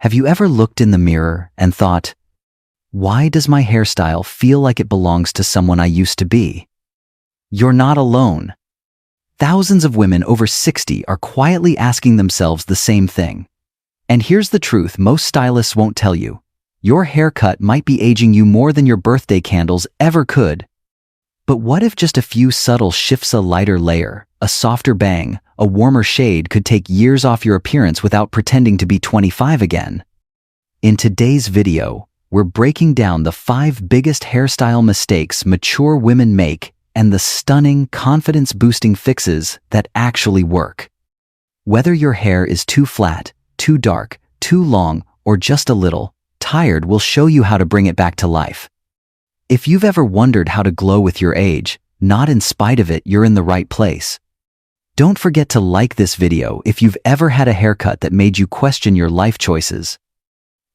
Have you ever looked in the mirror and thought, why does my hairstyle feel like it belongs to someone I used to be? You're not alone. Thousands of women over 60 are quietly asking themselves the same thing. And here's the truth most stylists won't tell you. Your haircut might be aging you more than your birthday candles ever could. But what if just a few subtle shifts, a lighter layer, a softer bang, a warmer shade could take years off your appearance without pretending to be 25 again? In today's video, we're breaking down the 5 biggest hairstyle mistakes mature women make and the stunning, confidence-boosting fixes that actually work. Whether your hair is too flat, too dark, too long, or just a little tired, we'll show you how to bring it back to life. If you've ever wondered how to glow with your age, not in spite of it, you're in the right place. Don't forget to like this video if you've ever had a haircut that made you question your life choices.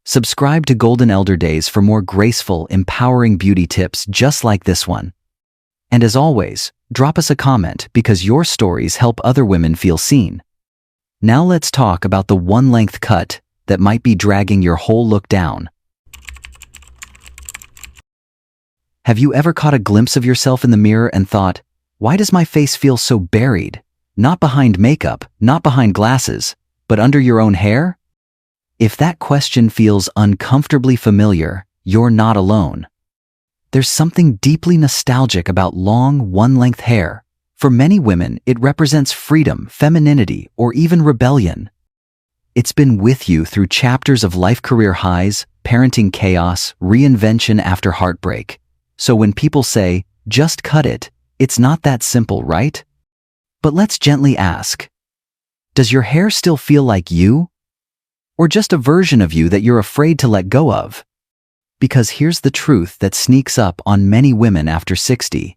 Subscribe to Golden Elder Days for more graceful, empowering beauty tips just like this one. And as always, drop us a comment because your stories help other women feel seen. Now let's talk about the one-length cut that might be dragging your whole look down. Have you ever caught a glimpse of yourself in the mirror and thought, why does my face feel so buried? Not behind makeup, not behind glasses, but under your own hair? If that question feels uncomfortably familiar, you're not alone. There's something deeply nostalgic about long, one-length hair. For many women, it represents freedom, femininity, or even rebellion. It's been with you through chapters of life, career highs, parenting chaos, reinvention after heartbreak. So when people say, just cut it, it's not that simple, right? But let's gently ask, does your hair still feel like you? Or just a version of you that you're afraid to let go of? Because here's the truth that sneaks up on many women after 60.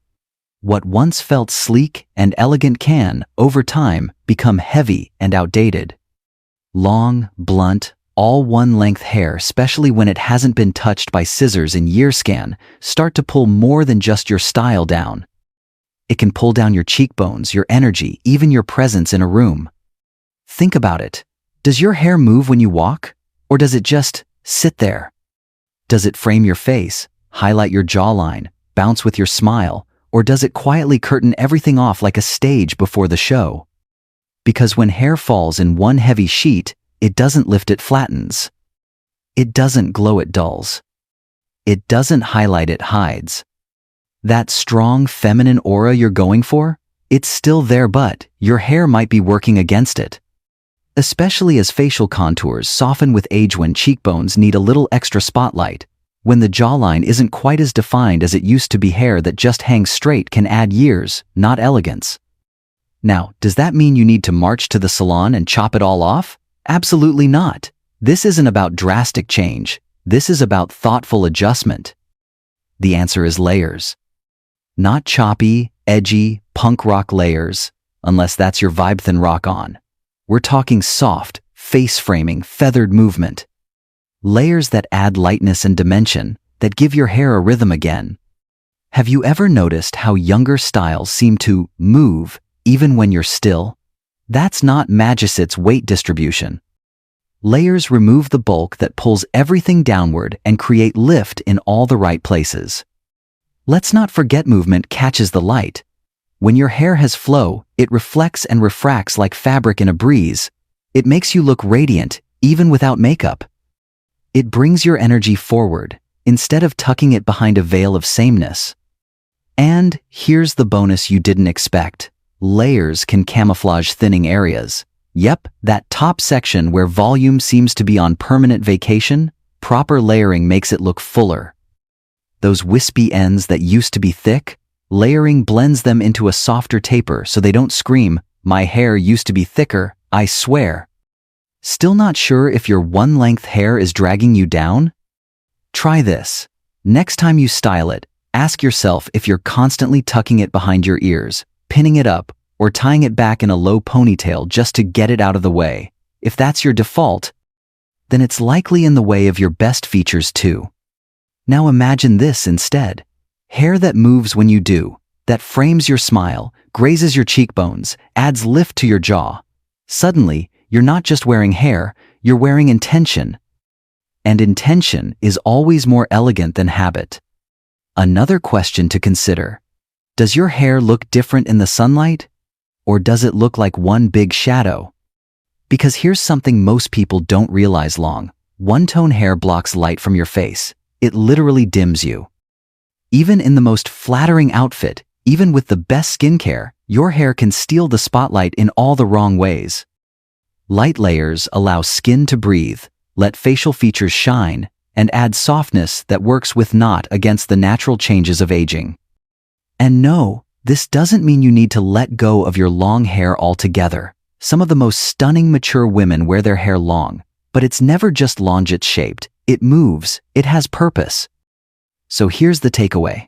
What once felt sleek and elegant can, over time, become heavy and outdated. Long, blunt, all one-length hair, especially when it hasn't been touched by scissors in years, can start to pull more than just your style down. It can pull down your cheekbones, your energy, even your presence in a room. Think about it. Does your hair move when you walk? Or does it just sit there? Does it frame your face, highlight your jawline, bounce with your smile? Or does it quietly curtain everything off like a stage before the show? Because when hair falls in one heavy sheet, it doesn't lift, it flattens. It doesn't glow, it dulls. It doesn't highlight, it hides. That strong feminine aura you're going for, it's still there, but your hair might be working against it. Especially as facial contours soften with age, when cheekbones need a little extra spotlight, when the jawline isn't quite as defined as it used to be. Hair that just hangs straight can add years, not elegance. Now, does that mean you need to march to the salon and chop it all off? Absolutely not. This isn't about drastic change. This is about thoughtful adjustment. The answer is layers. Not choppy, edgy, punk rock layers, unless that's your vibe, then rock on. We're talking soft, face-framing, feathered movement. Layers that add lightness and dimension, that give your hair a rhythm again. Have you ever noticed how younger styles seem to move even when you're still? That's not magic, it's weight distribution. Layers remove the bulk that pulls everything downward and create lift in all the right places. Let's not forget movement catches the light. When your hair has flow, it reflects and refracts like fabric in a breeze. It makes you look radiant, even without makeup. It brings your energy forward, instead of tucking it behind a veil of sameness. And here's the bonus you didn't expect. Layers can camouflage thinning areas. Yep, that top section where volume seems to be on permanent vacation, proper layering makes it look fuller. Those wispy ends that used to be thick, layering blends them into a softer taper so they don't scream, "My hair used to be thicker, I swear." Still not sure if your one-length hair is dragging you down? Try this. Next time you style it, ask yourself if you're constantly tucking it behind your ears, pinning it up, or tying it back in a low ponytail just to get it out of the way. If that's your default, then it's likely in the way of your best features too. Now imagine this instead. Hair that moves when you do, that frames your smile, grazes your cheekbones, adds lift to your jaw. Suddenly, you're not just wearing hair, you're wearing intention. And intention is always more elegant than habit. Another question to consider: does your hair look different in the sunlight? Or does it look like one big shadow? Because here's something most people don't realize: one-tone hair blocks light from your face. It literally dims you. Even in the most flattering outfit, even with the best skincare, your hair can steal the spotlight in all the wrong ways. Light layers allow skin to breathe, let facial features shine, and add softness that works with not against the natural changes of aging. And no, this doesn't mean you need to let go of your long hair altogether. Some of the most stunning mature women wear their hair long, but it's never just longitude-shaped. It moves, it has purpose. So here's the takeaway.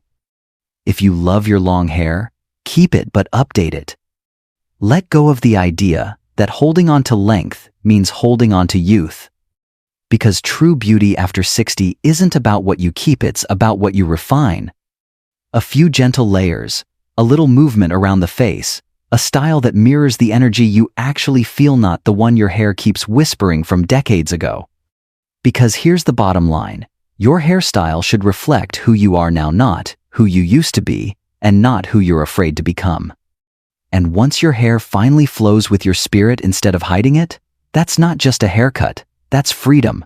If you love your long hair, keep it but update it. Let go of the idea that holding on to length means holding on to youth. Because true beauty after 60 isn't about what you keep, it's about what you refine. A few gentle layers, a little movement around the face, a style that mirrors the energy you actually feel, not the one your hair keeps whispering from decades ago. Because here's the bottom line: your hairstyle should reflect who you are now, not who you used to be, and not who you're afraid to become. And once your hair finally flows with your spirit instead of hiding it, that's not just a haircut, that's freedom.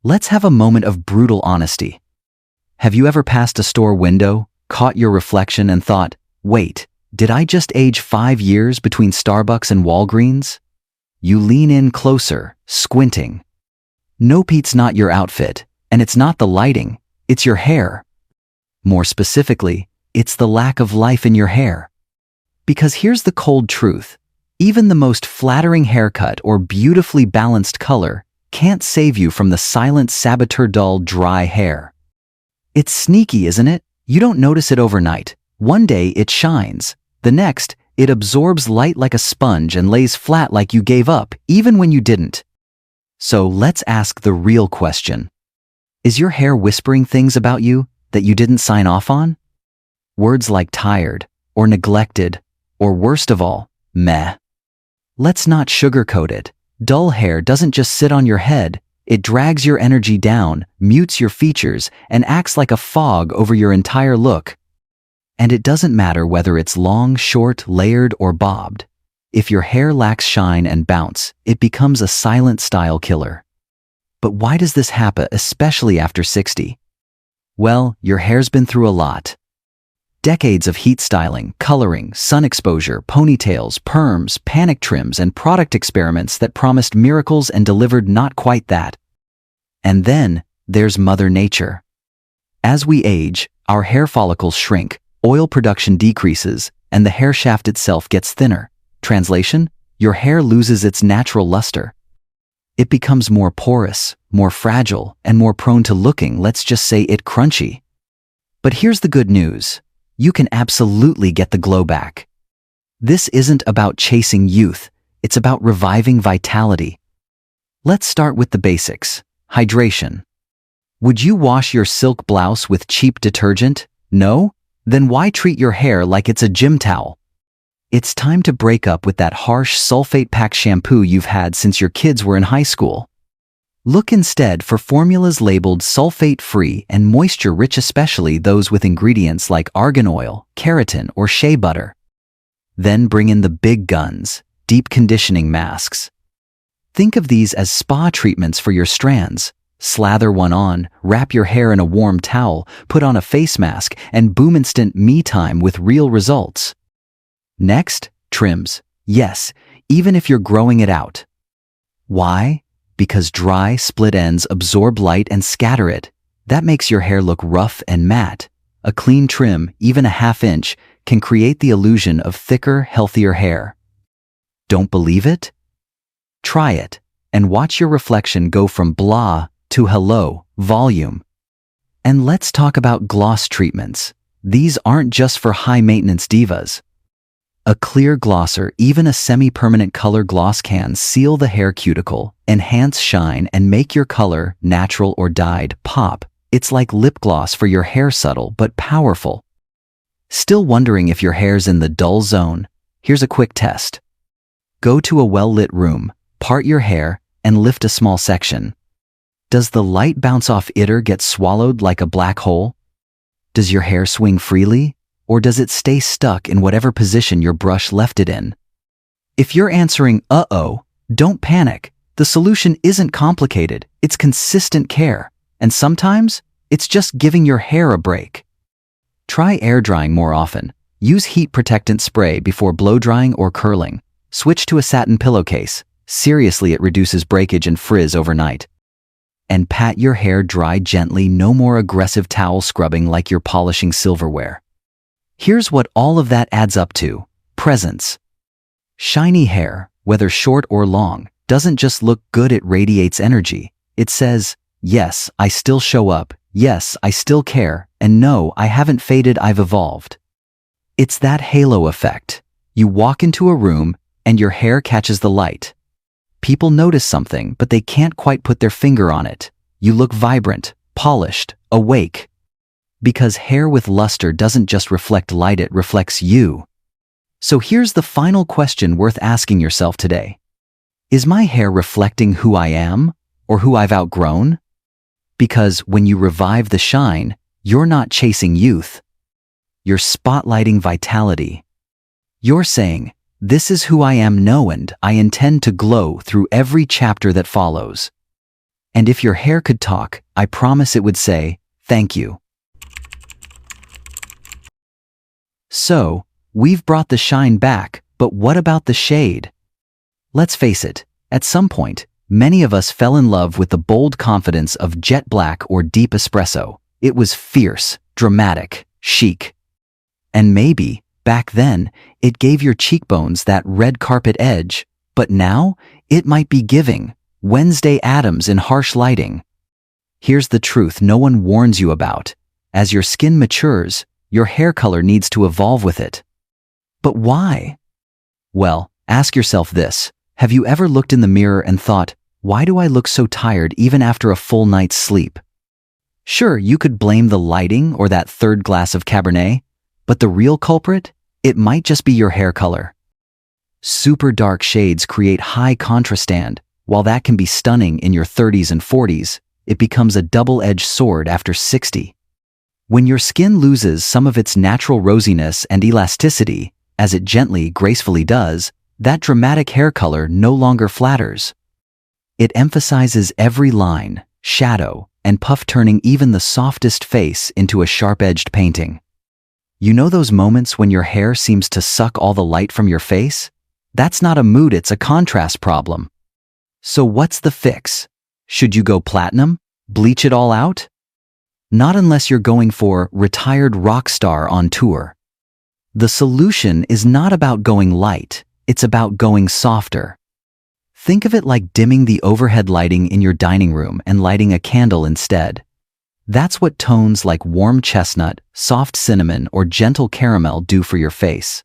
Let's have a moment of brutal honesty. Have you ever passed a store window, caught your reflection, and thought, wait, did I just age 5 years between Starbucks and Walgreens? You lean in closer, squinting. Nope, it's not your outfit, and it's not the lighting, it's your hair. More specifically, it's the lack of life in your hair. Because here's the cold truth: even the most flattering haircut or beautifully balanced color can't save you from the silent saboteur, dull, dry hair. It's sneaky, isn't it? You don't notice it overnight. One day it shines. The next, it absorbs light like a sponge and lays flat like you gave up, even when you didn't. So let's ask the real question. Is your hair whispering things about you that you didn't sign off on? Words like tired, or neglected, or worst of all, meh. Let's not sugarcoat it. Dull hair doesn't just sit on your head, it drags your energy down, mutes your features, and acts like a fog over your entire look. And it doesn't matter whether it's long, short, layered, or bobbed. If your hair lacks shine and bounce, it becomes a silent style killer. But why does this happen, especially after 60? Well, your hair's been through a lot. Decades of heat styling, coloring, sun exposure, ponytails, perms, panic trims, and product experiments that promised miracles and delivered not quite that. And then, there's Mother Nature. As we age, our hair follicles shrink, oil production decreases, and the hair shaft itself gets thinner. Translation: your hair loses its natural luster. It becomes more porous, more fragile, and more prone to looking, let's just say it, crunchy. But here's the good news. You can absolutely get the glow back. This isn't about chasing youth, it's about reviving vitality. Let's start with the basics. Hydration. Would you wash your silk blouse with cheap detergent? No? Then why treat your hair like it's a gym towel? It's time to break up with that harsh sulfate-packed shampoo you've had since your kids were in high school. Look instead for formulas labeled sulfate-free and moisture-rich, especially those with ingredients like argan oil, keratin, or shea butter. Then bring in the big guns, deep conditioning masks. Think of these as spa treatments for your strands. Slather one on, wrap your hair in a warm towel, put on a face mask, and boom, instant me time with real results. Next, trims. Yes, even if you're growing it out. Why? Because dry, split ends absorb light and scatter it. That makes your hair look rough and matte. A clean trim, even a half-inch, can create the illusion of thicker, healthier hair. Don't believe it? Try it, and watch your reflection go from blah to hello, volume. And let's talk about gloss treatments. These aren't just for high-maintenance divas. A clear glosser, even a semi-permanent color gloss, can seal the hair cuticle, enhance shine, and make your color, natural or dyed, pop. It's like lip gloss for your hair, subtle but powerful. Still wondering if your hair's in the dull zone? Here's a quick test. Go to a well-lit room, part your hair, and lift a small section. Does the light bounce off it or get swallowed like a black hole? Does your hair swing freely, or does it stay stuck in whatever position your brush left it in? If you're answering, uh-oh, don't panic. The solution isn't complicated, it's consistent care, and sometimes it's just giving your hair a break. Try air drying more often. Use heat protectant spray before blow drying or curling. Switch to a satin pillowcase. Seriously, it reduces breakage and frizz overnight. And pat your hair dry gently, no more aggressive towel scrubbing like you're polishing silverware. Here's what all of that adds up to: presence. Shiny hair, whether short or long, doesn't just look good, it radiates energy. It says, yes, I still show up, yes, I still care, and no, I haven't faded, I've evolved. It's that halo effect. You walk into a room and your hair catches the light. People notice something, but they can't quite put their finger on it. You look vibrant, polished, awake. Because hair with luster doesn't just reflect light, it reflects you. So here's the final question worth asking yourself today. Is my hair reflecting who I am, or who I've outgrown? Because when you revive the shine, you're not chasing youth. You're spotlighting vitality. You're saying, this is who I am now, and I intend to glow through every chapter that follows. And if your hair could talk, I promise it would say, thank you. So, we've brought the shine back, but what about the shade? Let's face it, at some point, many of us fell in love with the bold confidence of jet black or deep espresso. It was fierce, dramatic, chic. And maybe, back then, it gave your cheekbones that red carpet edge, but now, it might be giving Wednesday Addams in harsh lighting. Here's the truth no one warns you about. As your skin matures, your hair color needs to evolve with it. But why? Well, ask yourself this. Have you ever looked in the mirror and thought, why do I look so tired even after a full night's sleep? Sure, you could blame the lighting or that third glass of Cabernet, but the real culprit? It might just be your hair color. Super dark shades create high contrast, and while that can be stunning in your 30s and 40s, it becomes a double-edged sword after 60. When your skin loses some of its natural rosiness and elasticity, as it gently, gracefully does, that dramatic hair color no longer flatters. It emphasizes every line, shadow, and puff, turning even the softest face into a sharp-edged painting. You know those moments when your hair seems to suck all the light from your face? That's not a mood, it's a contrast problem. So what's the fix? Should you go platinum? Bleach it all out? Not unless you're going for retired rock star on tour. The solution is not about going light, it's about going softer. Think of it like dimming the overhead lighting in your dining room and lighting a candle instead. That's what tones like warm chestnut, soft cinnamon, or gentle caramel do for your face.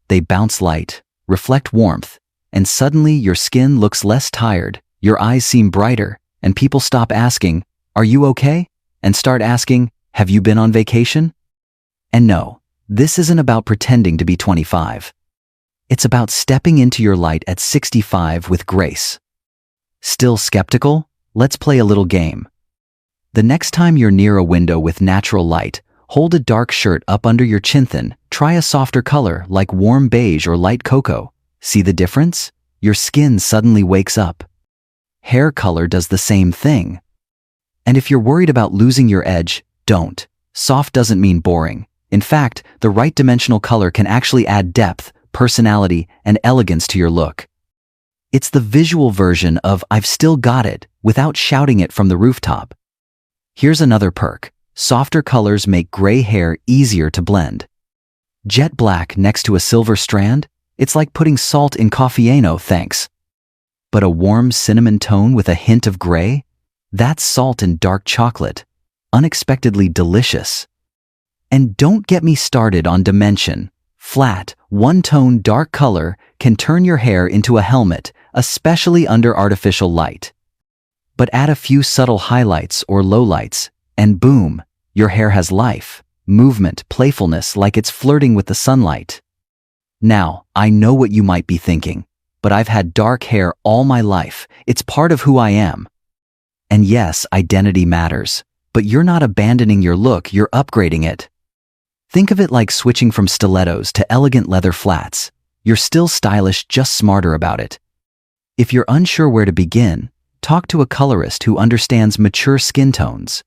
They bounce light, reflect warmth, and suddenly your skin looks less tired, your eyes seem brighter, and people stop asking, "Are you okay?" and start asking, "Have you been on vacation?" And no, this isn't about pretending to be 25. It's about stepping into your light at 65 with grace. Still skeptical? Let's play a little game. The next time you're near a window with natural light, hold a dark shirt up under your chin. Try a softer color like warm beige or light cocoa. See the difference? Your skin suddenly wakes up. Hair color does the same thing. And if you're worried about losing your edge, don't. Soft doesn't mean boring. In fact, the right dimensional color can actually add depth, personality, and elegance to your look. It's the visual version of "I've still got it" without shouting it from the rooftop. Here's another perk. Softer colors make gray hair easier to blend. Jet black next to a silver strand? It's like putting salt in coffee, no thanks. But a warm cinnamon tone with a hint of gray? That's salt and dark chocolate. Unexpectedly delicious. And don't get me started on dimension. Flat, one-tone dark color can turn your hair into a helmet, especially under artificial light. But add a few subtle highlights or lowlights, and boom, your hair has life, movement, playfulness, like it's flirting with the sunlight. Now, I know what you might be thinking. but I've had dark hair all my life. It's part of who I am. And yes, identity matters, but you're not abandoning your look, you're upgrading it. Think of it like switching from stilettos to elegant leather flats. You're still stylish, just smarter about it. If you're unsure where to begin, talk to a colorist who understands mature skin tones.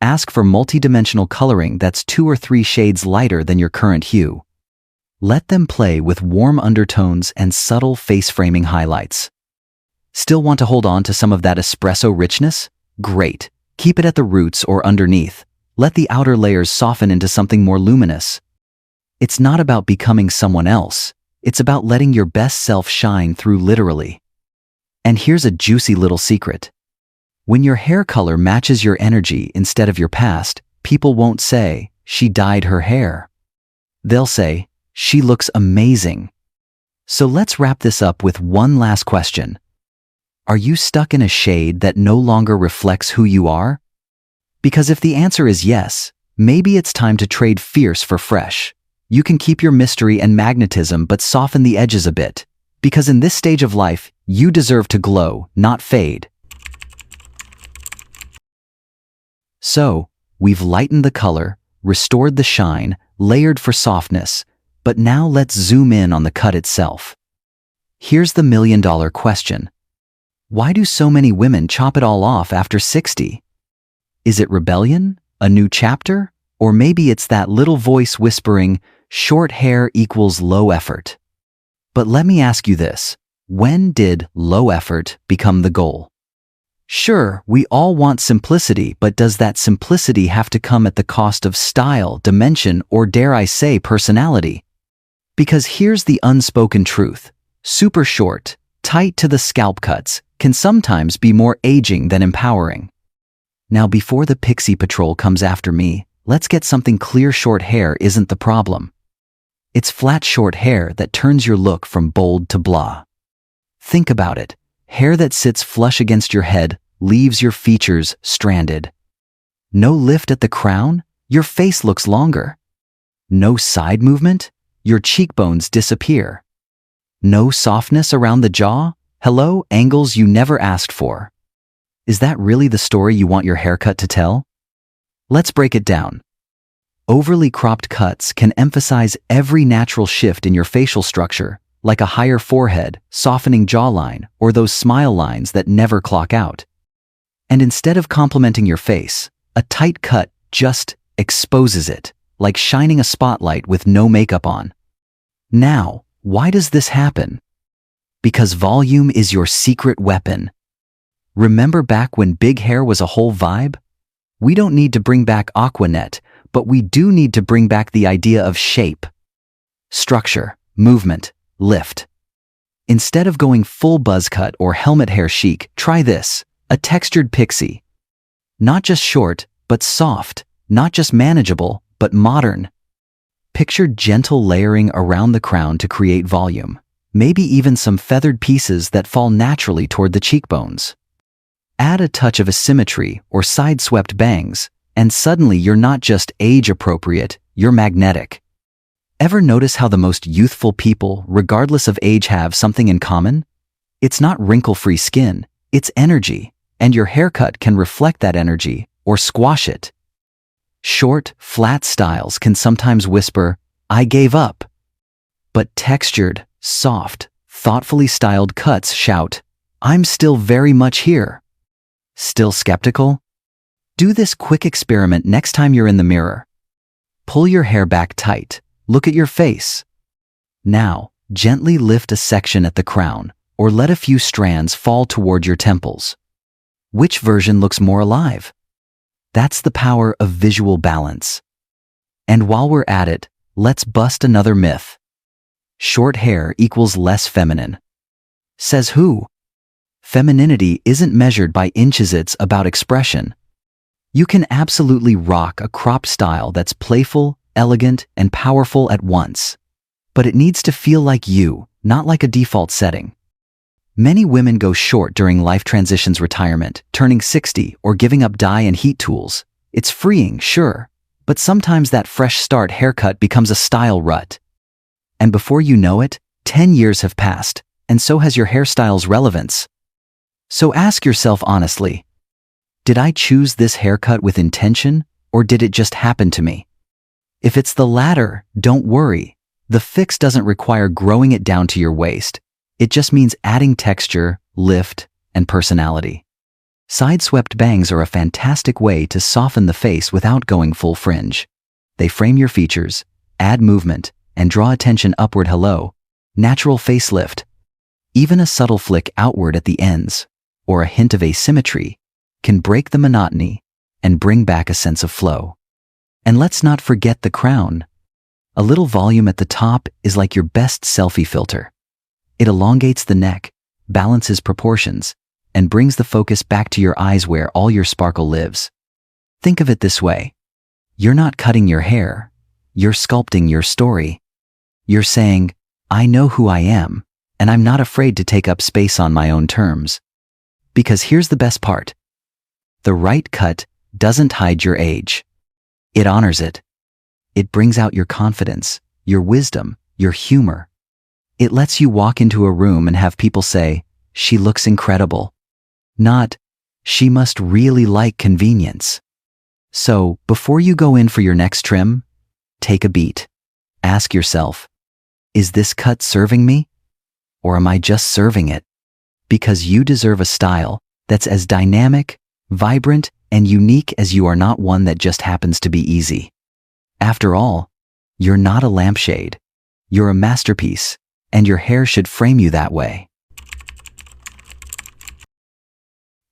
Ask for multidimensional coloring that's 2 or 3 shades lighter than your current hue. Let them play with warm undertones and subtle face-framing highlights. Still want to hold on to some of that espresso richness? Great. Keep it at the roots or underneath. Let the outer layers soften into something more luminous. It's not about becoming someone else. It's about letting your best self shine through, literally. And here's a juicy little secret. When your hair color matches your energy instead of your past, people won't say, "She dyed her hair." They'll say, "She looks amazing." So let's wrap this up with one last question. Are you stuck in a shade that no longer reflects who you are? Because if the answer is yes, maybe it's time to trade fierce for fresh. You can keep your mystery and magnetism but soften the edges a bit. Because in this stage of life, you deserve to glow, not fade. So, we've lightened the color, restored the shine, layered for softness, but now let's zoom in on the cut itself. Here's the million-dollar question. Why do so many women chop it all off after 60? Is it rebellion? A new chapter? Or maybe it's that little voice whispering, short hair equals low effort. But let me ask you this. When did low effort become the goal? Sure, we all want simplicity, but does that simplicity have to come at the cost of style, dimension, or dare I say, personality? Because here's the unspoken truth. Super short, tight to the scalp cuts can sometimes be more aging than empowering. Now, before the Pixie Patrol comes after me, let's get something clear. Short hair isn't the problem. It's flat short hair that turns your look from bold to blah. Think about it. Hair that sits flush against your head leaves your features stranded. No lift at the crown? Your face looks longer. No side movement? Your cheekbones disappear. No softness around the jaw? Hello, angles you never asked for. Is that really the story you want your haircut to tell? Let's break it down. Overly cropped cuts can emphasize every natural shift in your facial structure, like a higher forehead, softening jawline, or those smile lines that never clock out. And instead of complementing your face, a tight cut just exposes it, like shining a spotlight with no makeup on. Now, why does this happen? Because volume is your secret weapon. Remember back when big hair was a whole vibe? We don't need to bring back Aquanet, but we do need to bring back the idea of shape, structure, movement, lift. Instead of going full buzz cut or helmet hair chic, try this, a textured pixie. Not just short, but soft, not just manageable, but modern. Picture gentle layering around the crown to create volume, maybe even some feathered pieces that fall naturally toward the cheekbones. Add a touch of asymmetry or side-swept bangs, and suddenly you're not just age-appropriate, you're magnetic. Ever notice how the most youthful people, regardless of age, have something in common? It's not wrinkle-free skin, it's energy, and your haircut can reflect that energy or squash it. Short, flat styles can sometimes whisper, "I gave up." But textured, soft, thoughtfully styled cuts shout, "I'm still very much here." Still skeptical? Do this quick experiment next time you're in the mirror. Pull your hair back tight. Look at your face. Now, gently lift a section at the crown, or let a few strands fall toward your temples. Which version looks more alive? That's the power of visual balance. And while we're at it, let's bust another myth. Short hair equals less feminine. Says who? Femininity isn't measured by inches, it's about expression. You can absolutely rock a cropped style that's playful, elegant, and powerful at once. But it needs to feel like you, not like a default setting. Many women go short during life transitions, retirement, turning 60, or giving up dye and heat tools. It's freeing, sure, but sometimes that fresh start haircut becomes a style rut. And before you know it, 10 years have passed, and so has your hairstyle's relevance. So ask yourself honestly, did I choose this haircut with intention, or did it just happen to me? If it's the latter, don't worry. The fix doesn't require growing it down to your waist. It just means adding texture, lift, and personality. Side-swept bangs are a fantastic way to soften the face without going full fringe. They frame your features, add movement, and draw attention upward. Hello, natural facelift. Even a subtle flick outward at the ends, or a hint of asymmetry, can break the monotony and bring back a sense of flow. And let's not forget the crown. A little volume at the top is like your best selfie filter. It elongates the neck, balances proportions, and brings the focus back to your eyes where all your sparkle lives. Think of it this way. You're not cutting your hair. You're sculpting your story. You're saying, I know who I am, and I'm not afraid to take up space on my own terms. Because here's the best part. The right cut doesn't hide your age. It honors it. It brings out your confidence, your wisdom, your humor. It lets you walk into a room and have people say, she looks incredible. Not, she must really like convenience. So, before you go in for your next trim, take a beat. Ask yourself, is this cut serving me? Or am I just serving it? Because you deserve a style that's as dynamic, vibrant, and unique as you are, not one that just happens to be easy. After all, you're not a lampshade. You're a masterpiece, and your hair should frame you that way.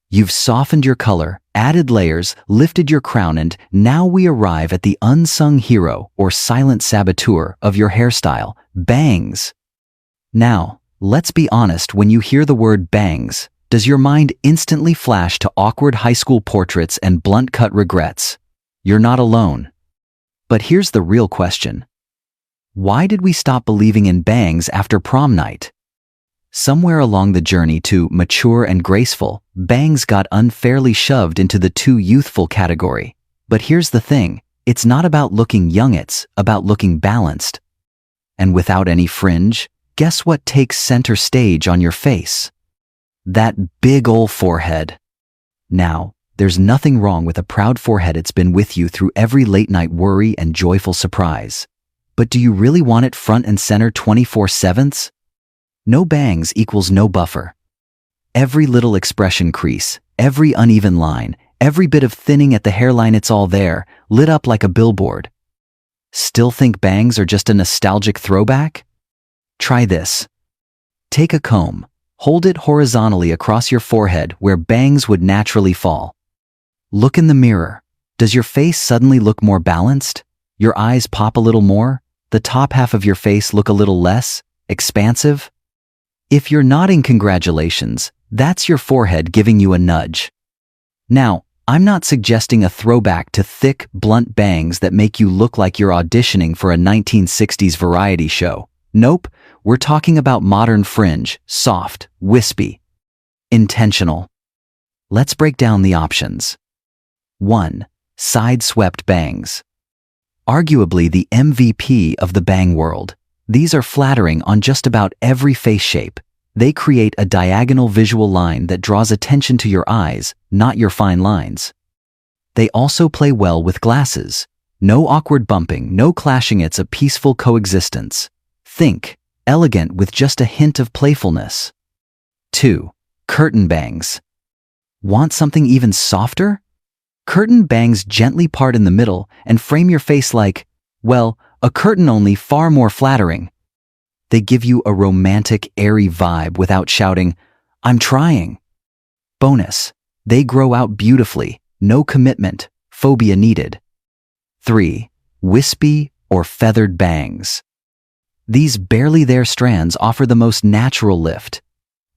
You've softened your color, added layers, lifted your crown, and now we arrive at the unsung hero or silent saboteur of your hairstyle, bangs. Now, let's be honest, when you hear the word bangs, does your mind instantly flash to awkward high school portraits and blunt cut regrets? You're not alone. But here's the real question. Why did we stop believing in bangs after prom night? Somewhere along the journey to mature and graceful, bangs got unfairly shoved into the too youthful category. But here's the thing, it's not about looking young, it's about looking balanced. And without any fringe, guess what takes center stage on your face? That big ol' forehead. Now, there's nothing wrong with a proud forehead. It's been with you through every late night worry and joyful surprise. But do you really want it front and center 24/7? No bangs equals no buffer. Every little expression crease, every uneven line, every bit of thinning at the hairline, it's all there, lit up like a billboard. Still think bangs are just a nostalgic throwback? Try this. Take a comb, hold it horizontally across your forehead where bangs would naturally fall. Look in the mirror. Does your face suddenly look more balanced? Your eyes pop a little more? The top half of your face look a little less expansive? If you're nodding, congratulations, that's your forehead giving you a nudge. Now, I'm not suggesting a throwback to thick, blunt bangs that make you look like you're auditioning for a 1960s variety show. Nope, we're talking about modern fringe, soft, wispy, intentional. Let's break down the options. 1. Side-swept bangs. Arguably the MVP of the bang world. These are flattering on just about every face shape. They create a diagonal visual line that draws attention to your eyes, not your fine lines. They also play well with glasses. No awkward bumping, no clashing, it's a peaceful coexistence. Think, elegant with just a hint of playfulness. 2. Curtain bangs. Want something even softer? Curtain bangs gently part in the middle and frame your face like, well, a curtain, only far more flattering. They give you a romantic, airy vibe without shouting, I'm trying. Bonus, they grow out beautifully, no commitment, phobia needed. 3. Wispy or feathered bangs. These barely there strands offer the most natural lift.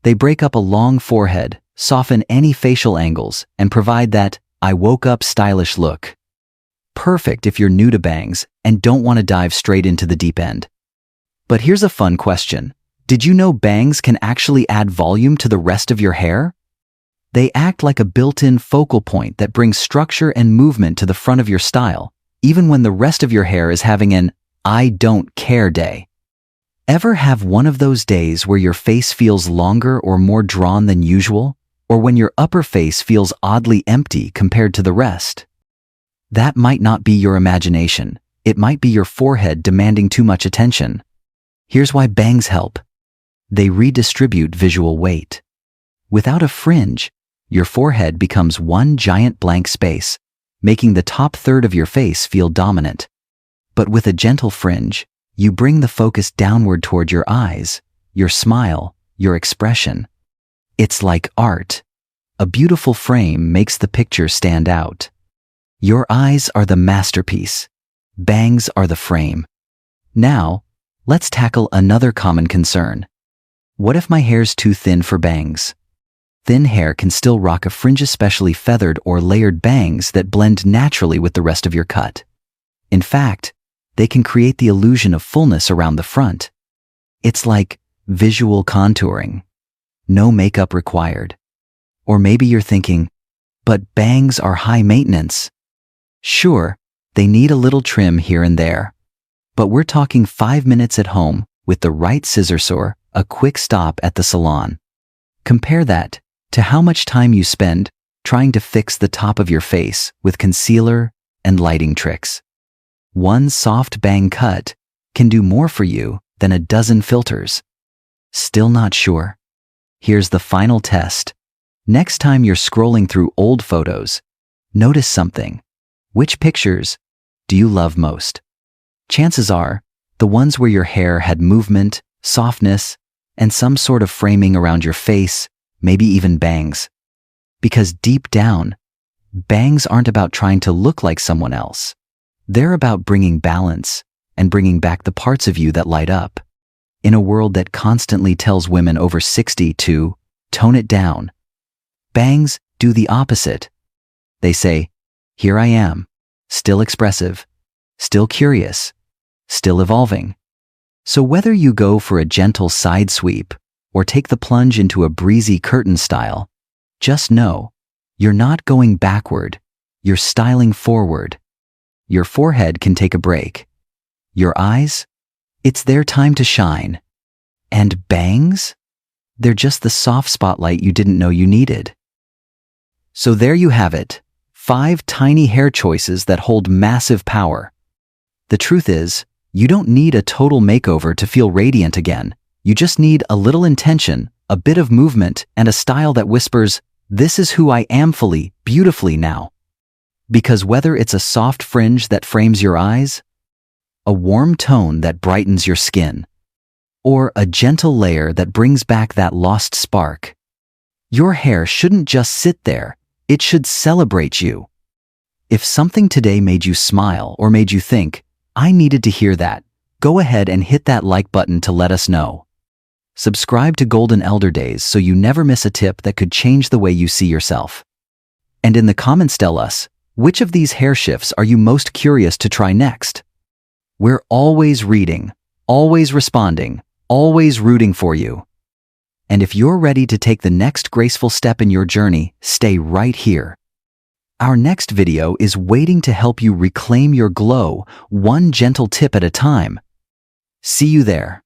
They break up a long forehead, soften any facial angles, and provide that I woke up stylish look. Perfect if you're new to bangs and don't want to dive straight into the deep end. But here's a fun question. Did you know bangs can actually add volume to the rest of your hair? They act like a built-in focal point that brings structure and movement to the front of your style, even when the rest of your hair is having an I don't care day. Ever have one of those days where your face feels longer or more drawn than usual, or when your upper face feels oddly empty compared to the rest? That might not be your imagination. It might be your forehead demanding too much attention. Here's why bangs help. They redistribute visual weight. Without a fringe, your forehead becomes one giant blank space, making the top third of your face feel dominant. But with a gentle fringe, you bring the focus downward toward your eyes, your smile, your expression. It's like art. A beautiful frame makes the picture stand out. Your eyes are the masterpiece. Bangs are the frame. Now, let's tackle another common concern. What if my hair's too thin for bangs? Thin hair can still rock a fringe, especially feathered or layered bangs that blend naturally with the rest of your cut. In fact, they can create the illusion of fullness around the front. It's like visual contouring. No makeup required. Or maybe you're thinking, but bangs are high maintenance. Sure, they need a little trim here and there. But we're talking 5 minutes at home with the right scissor saw, a quick stop at the salon. Compare that to how much time you spend trying to fix the top of your face with concealer and lighting tricks. One soft bang cut can do more for you than a dozen filters. Still not sure? Here's the final test. Next time you're scrolling through old photos, notice something. Which pictures do you love most? Chances are, the ones where your hair had movement, softness, and some sort of framing around your face, maybe even bangs. Because deep down, bangs aren't about trying to look like someone else. They're about bringing balance and bringing back the parts of you that light up. In a world that constantly tells women over 60 to tone it down, bangs do the opposite. They say, here I am, still expressive, still curious, still evolving. So whether you go for a gentle side sweep or take the plunge into a breezy curtain style, just know you're not going backward, you're styling forward. Your forehead can take a break. Your eyes? It's their time to shine. And bangs? They're just the soft spotlight you didn't know you needed. So there you have it, 5 tiny hair choices that hold massive power. The truth is, you don't need a total makeover to feel radiant again. You just need a little intention, a bit of movement, and a style that whispers, this is who I am fully, beautifully now. Because whether it's a soft fringe that frames your eyes, a warm tone that brightens your skin, or a gentle layer that brings back that lost spark, your hair shouldn't just sit there, it should celebrate you. If something today made you smile or made you think, I needed to hear that, go ahead and hit that like button to let us know. Subscribe to Golden Elder Days so you never miss a tip that could change the way you see yourself. And in the comments tell us, which of these hair shifts are you most curious to try next? We're always reading, always responding, always rooting for you. And if you're ready to take the next graceful step in your journey, stay right here. Our next video is waiting to help you reclaim your glow, one gentle tip at a time. See you there.